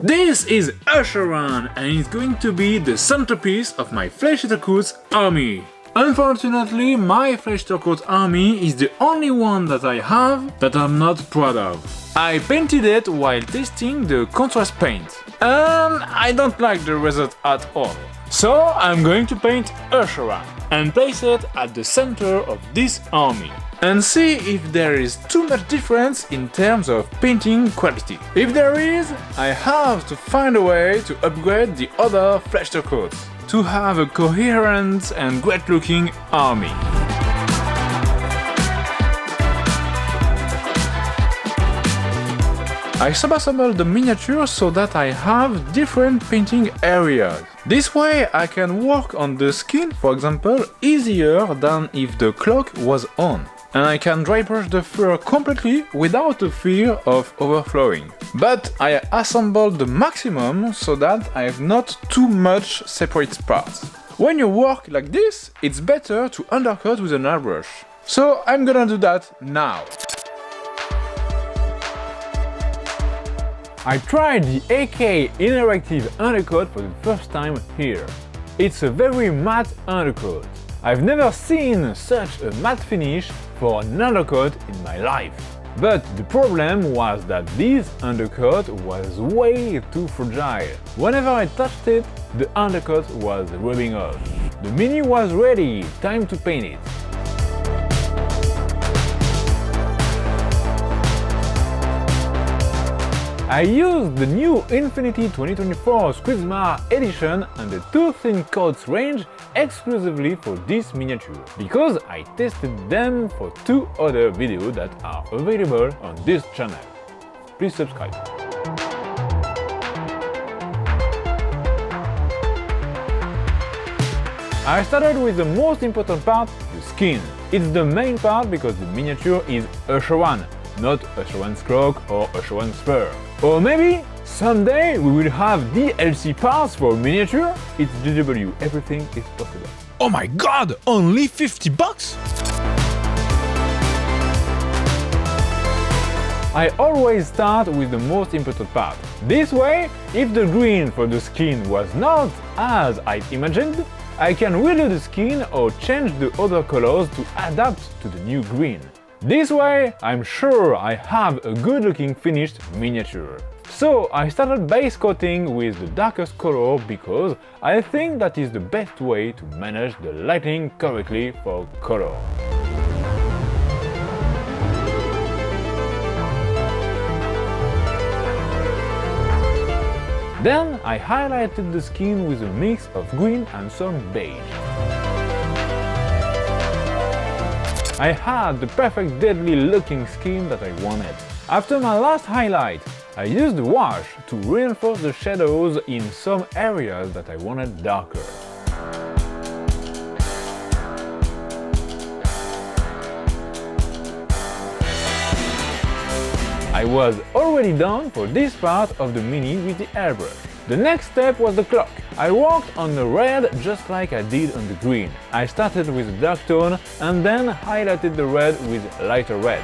This is Usheran and it's going to be the centerpiece of my Flesh Eater Coats army. Unfortunately, my Flesh Eater Coats army is the only one that I have that I'm not proud of. I painted it while testing the contrast paint, and I don't like the result at all. So I'm going to paint Usheran and place it at the center of this army and see if there is too much difference in terms of painting quality. If there is, I have to find a way to upgrade the other Flesh Eater Coats to have a coherent and great looking army. I sub-assembled the miniature so that I have different painting areas. This way I can work on the skin, for example, easier than if the cloak was on. And I can dry brush the fur completely without the fear of overflowing. But I assembled the maximum so that I have not too much separate parts. When you work like this, it's better to undercut with an airbrush. So I'm gonna do that now. I tried the AK Interactive Undercoat for the first time here. It's a very matte undercoat. I've never seen such a matte finish for an undercoat in my life. But the problem was that this undercoat was way too fragile. Whenever I touched it, the undercoat was rubbing off. The mini was ready, time to paint it. I used the new Infinity 2024 Squeezemar edition and the two thin coats range exclusively for this miniature, because I tested them for two other videos that are available on this channel. Please subscribe. I started with the most important part, the skin. It's the main part because the miniature is Usheran, not Usheran's cloak or Usheran's fur. Or maybe someday we will have DLC parts for miniature. It's GW, everything is possible. Oh my god, only 50 bucks? I always start with the most important part. This way, if the green for the skin was not as I imagined, I can redo the skin or change the other colors to adapt to the new green. This way, I'm sure I have a good looking finished miniature. So I started base coating with the darkest color because I think that is the best way to manage the lighting correctly for color. Then I highlighted the skin with a mix of green and some beige. I had the perfect deadly looking skin that I wanted. After my last highlight, I used the wash to reinforce the shadows in some areas that I wanted darker. I was already done for this part of the mini with the airbrush. The next step was the cloak. I worked on the red just like I did on the green. I started with a dark tone and then highlighted the red with lighter red.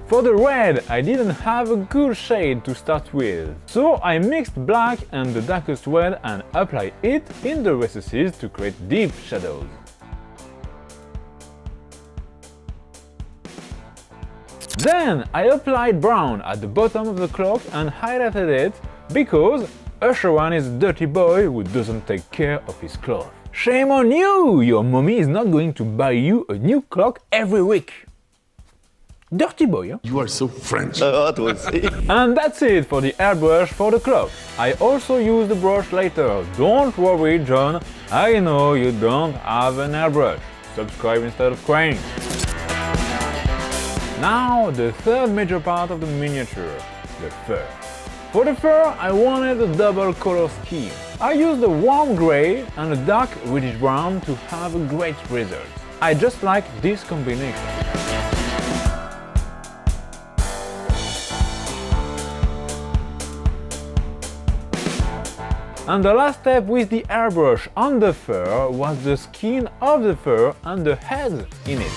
For the red, I didn't have a good shade to start with, so I mixed black and the darkest red and applied it in the recesses to create deep shadows. Then I applied brown at the bottom of the cloak and highlighted it because Usheran is a dirty boy who doesn't take care of his clothes. Shame on you! Your mommy is not going to buy you a new cloak every week. Dirty boy, huh? You are so French. And that's it for the airbrush for the cloak. I also use the brush later. Don't worry, John. I know you don't have an airbrush. Subscribe instead of crying. Now, the third major part of the miniature, the fur. For the fur, I wanted a double color scheme. I used a warm grey and a dark reddish brown to have a great result. I just like this combination. And the last step with the airbrush on the fur was the skin of the fur and the head in it.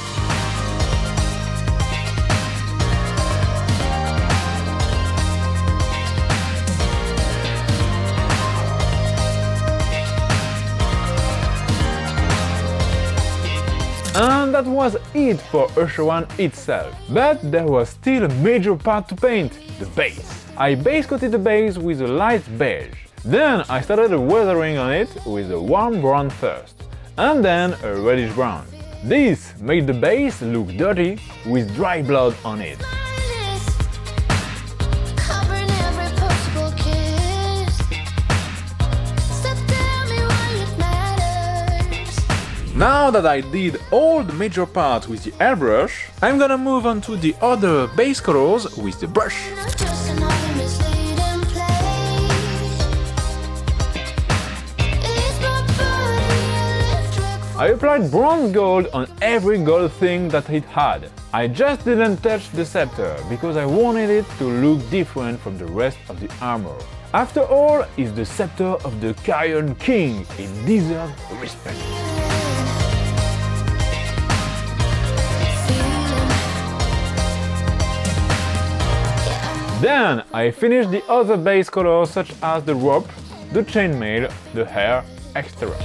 And that was it for Usher itself. But there was still a major part to paint, the base. I base coated the base with a light beige. Then I started weathering on it with a warm brown first, and then a reddish brown. This made the base look dirty with dry blood on it. Now that I did all the major parts with the airbrush, I'm gonna move on to the other base colors with the brush. I applied bronze gold on every gold thing that it had. I just didn't touch the scepter because I wanted it to look different from the rest of the armor. After all, it's the scepter of the Carrion King, it deserves respect. Then I finished the other base colors such as the rope, the chainmail, the hair, etc.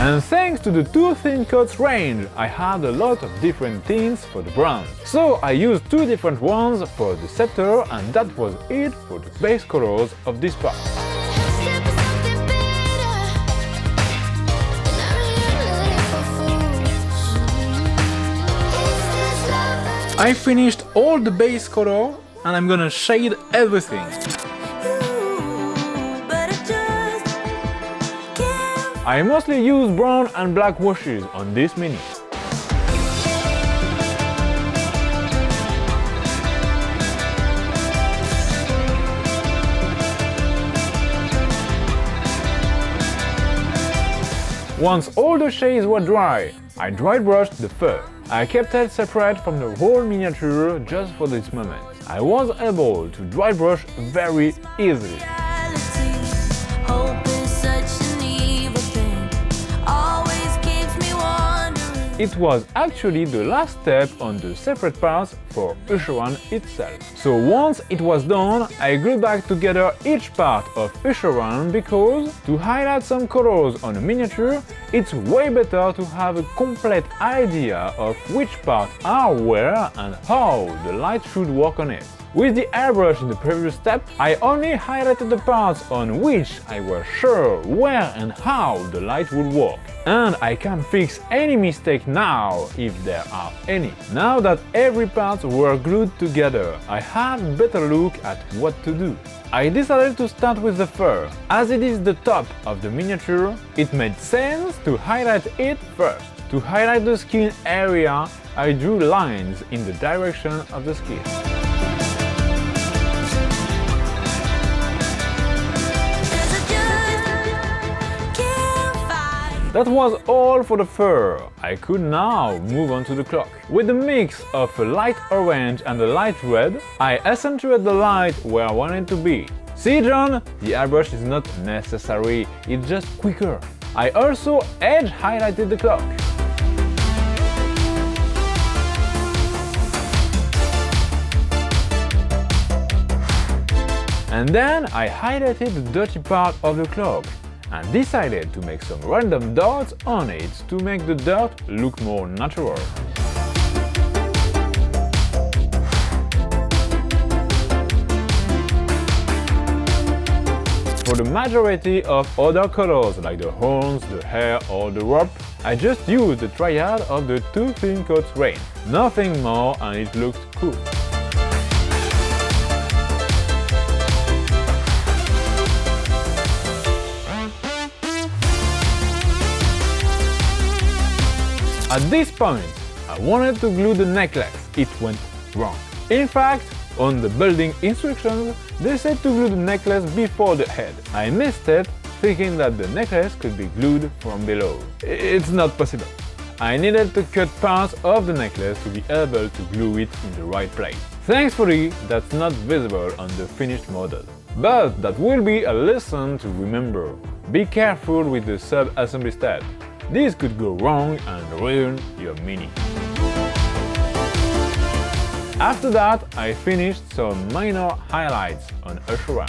And thanks to the two thin coats range, I had a lot of different tints for the bronze. So I used two different ones for the scepter, and that was it for the base colors of this part. I finished all the base color and I'm gonna shade everything. I mostly use brown and black washes on this mini. Once all the shades were dry, I dry brushed the fur. I kept it separate from the whole miniature just for this moment. I was able to dry brush very easily. It was actually the last step on the separate parts for Usher itself. So once it was done, I glued back together each part of Usher because to highlight some colors on a miniature, it's way better to have a complete idea of which parts are where and how the light should work on it. With the airbrush in the previous step, I only highlighted the parts on which I was sure where and how the light would work. And I can fix any mistake now, if there are any. Now that every part were glued together, I had a better look at what to do. I decided to start with the fur. As it is the top of the miniature, it made sense to highlight it first. To highlight the skin area, I drew lines in the direction of the skin. That was all for the fur. I could now move on to the cloak. With a mix of a light orange and a light red, I accentuated the light where I wanted to be. See, John? The airbrush is not necessary, it's just quicker. I also edge highlighted the cloak. And then I highlighted the dirty part of the cloak and decided to make some random dots on it to make the dirt look more natural. For the majority of other colors like the horns, the hair or the rope, I just used the triad of the two thin coats range. Nothing more and it looked cool. At this point, I wanted to glue the necklace. It went wrong. In fact, on the building instructions, they said to glue the necklace before the head. I missed it, thinking that the necklace could be glued from below. It's not possible. I needed to cut parts of the necklace to be able to glue it in the right place. Thankfully, that's not visible on the finished model. But that will be a lesson to remember. Be careful with the sub-assembly step. This could go wrong and ruin your mini. After that, I finished some minor highlights on Ashura.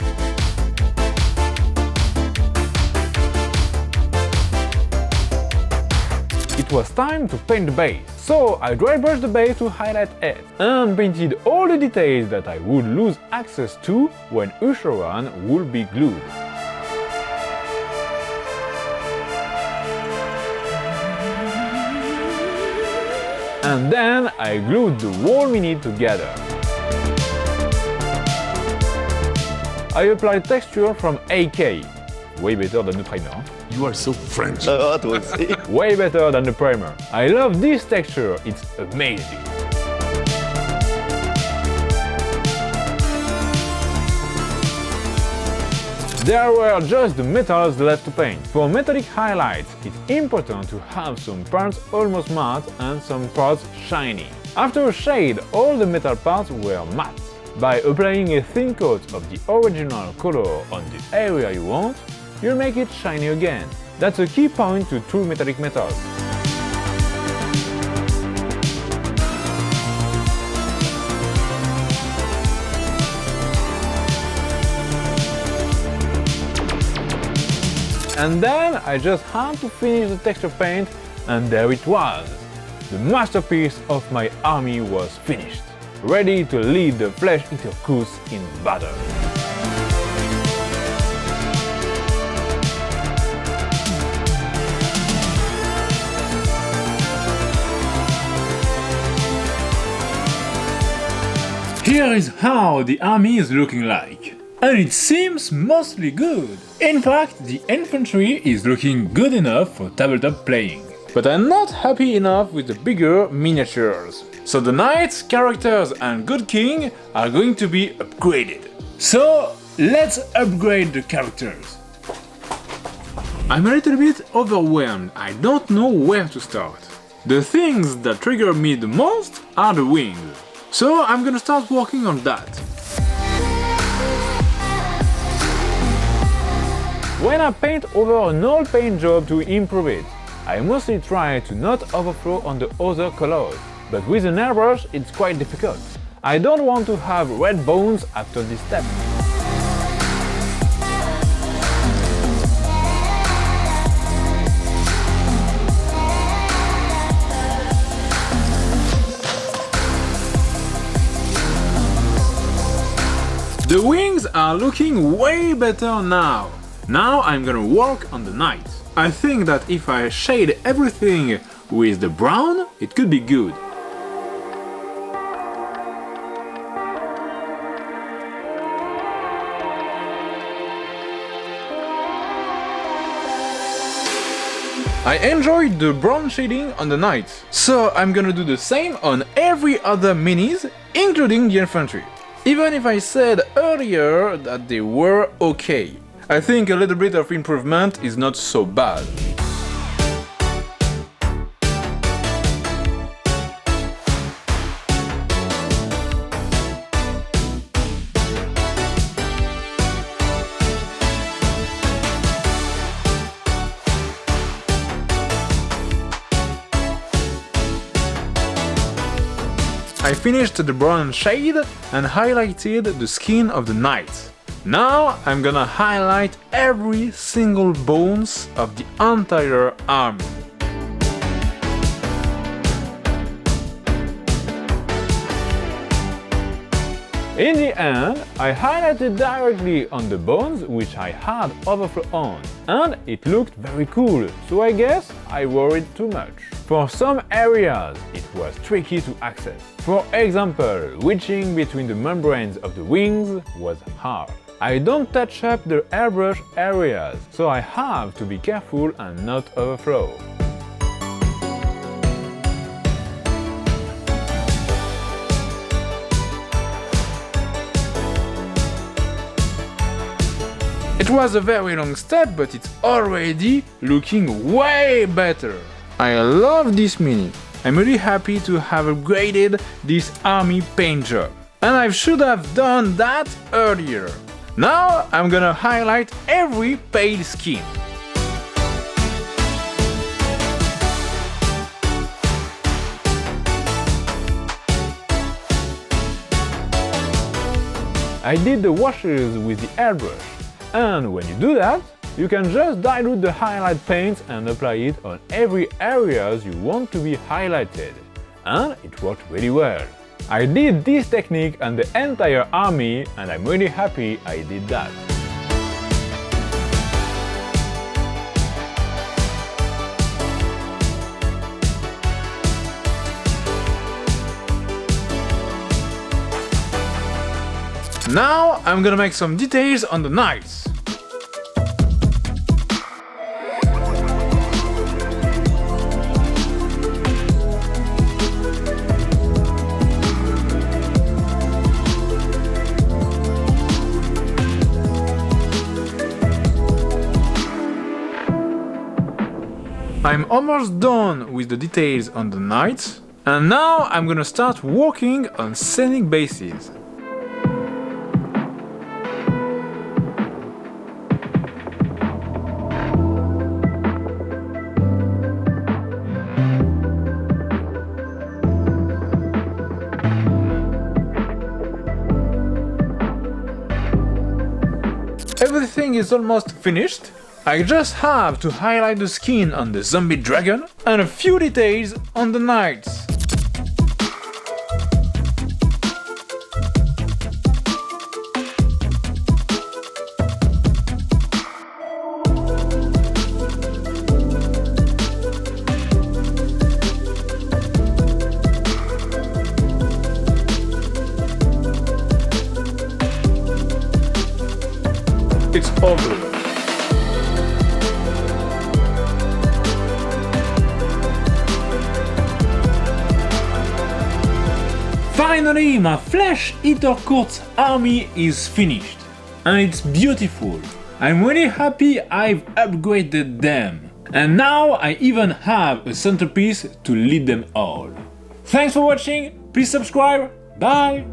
It was time to paint the base, so I dry brushed the base to highlight it and painted all the details that I would lose access to when Usharan would be glued. And then I glued the whole mini together. I applied texture from AK, way better than the primer. You are so French. Way better than the primer. I love this texture, it's amazing. There were just the metals left to paint. For metallic highlights, it's important to have some parts almost matte and some parts shiny. After a shade, all the metal parts were matte. By applying a thin coat of the original color on the area you want, you'll make it shiny again. That's a key point to true metallic metals. And then I just had to finish the texture paint, and there it was. The masterpiece of my army was finished, ready to lead the Flèche Eater Coups in battle. Here is how the army is looking like. And it seems mostly good. In fact, the infantry is looking good enough for tabletop playing. But I'm not happy enough with the bigger miniatures. So the knights, characters and good king are going to be upgraded. So let's upgrade the characters. I'm a little bit overwhelmed, I don't know where to start. The things that trigger me the most are the wings. So I'm gonna start working on that. When I paint over an old paint job to improve it, I mostly try to not overflow on the other colors, but with an airbrush it's quite difficult. I don't want to have red bones after this step. The wings are looking way better now. Now I'm gonna work on the knight. I think that if I shade everything with the brown, it could be good. I enjoyed the brown shading on the knight, so I'm gonna do the same on every other minis, including the infantry. Even if I said earlier that they were okay. I think a little bit of improvement is not so bad. I finished the brown shade and highlighted the skin of the knight. Now I'm gonna highlight every single bones of the entire army. In the end, I highlighted directly on the bones which I had overflow on, and it looked very cool, so I guess I worried too much. For some areas, it was tricky to access. For example, reaching between the membranes of the wings was hard. I don't touch up the airbrush areas, so I have to be careful and not overflow. It was a very long step, but it's already looking way better. I love this mini. I'm really happy to have upgraded this army paint job. And I should have done that earlier. Now I'm gonna highlight every paint skin. I did the washes with the airbrush, and when you do that, you can just dilute the highlight paint and apply it on every areas you want to be highlighted, and it worked really well. I did this technique on the entire army, and I'm really happy I did that. Now I'm gonna make some details on the knights. I'm almost done with the details on the knights, and now I'm gonna start working on scenic bases. Everything is almost finished. I just have to highlight the skin on the zombie dragon and a few details on the knights. It's over. Finally, my Flesh Eater Court army is finished, and it's beautiful. I'm really happy I've upgraded them, and now I even have a centerpiece to lead them all. Thanks for watching, please subscribe, bye!